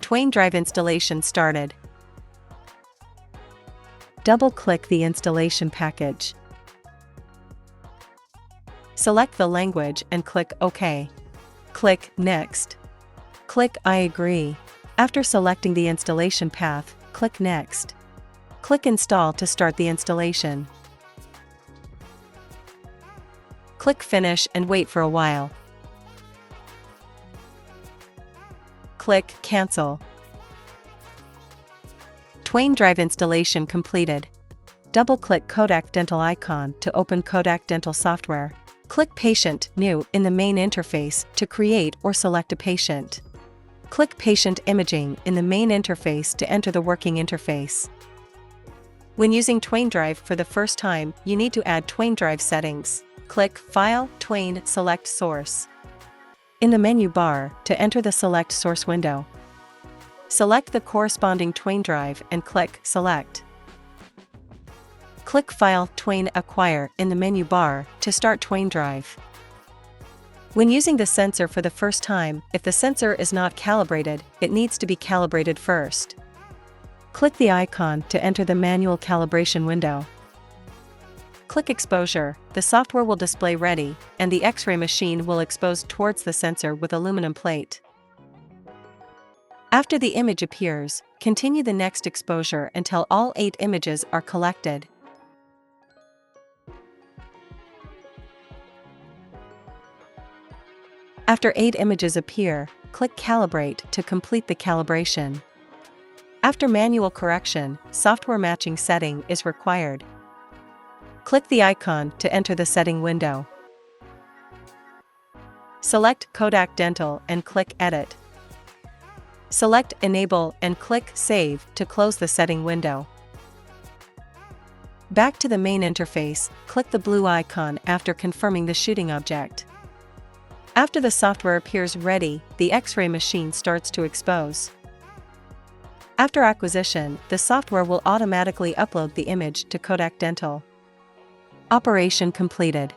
Twain drive installation started. Double-click the installation package. Select the language and click OK. Click Next. Click I agree. After selecting the installation path, click Next. Click Install to start the installation. Click Finish and wait for a while. Click Cancel. Twain drive installation completed. Double-click Kodak Dental icon to open Kodak Dental software. Click Patient New in the main interface to create or select a patient. Click Patient Imaging in the main interface to enter the working interface. When using Twain Drive for the first time, you need to add Twain Drive settings. Click File, Twain, select Source. In the menu bar, to enter the Select Source window, select the corresponding Twain Drive and click Select. Click File, Twain, Acquire in the menu bar to start Twain Drive. When using the sensor for the first time, if the sensor is not calibrated, it needs to be calibrated first. Click the icon to enter the manual calibration window. Click Exposure, the software will display ready, and the X-ray machine will expose towards the sensor with aluminum plate. After the image appears, continue the next exposure until all 8 images are collected. After 8 images appear, click Calibrate to complete the calibration. After manual correction, software matching setting is required. Click the icon to enter the setting window. Select Kodak Dental and click Edit. Select Enable and click Save to close the setting window. Back to the main interface, click the blue icon after confirming the shooting object. After the software appears ready, the X-ray machine starts to expose. After acquisition, the software will automatically upload the image to Kodak Dental. Operation completed.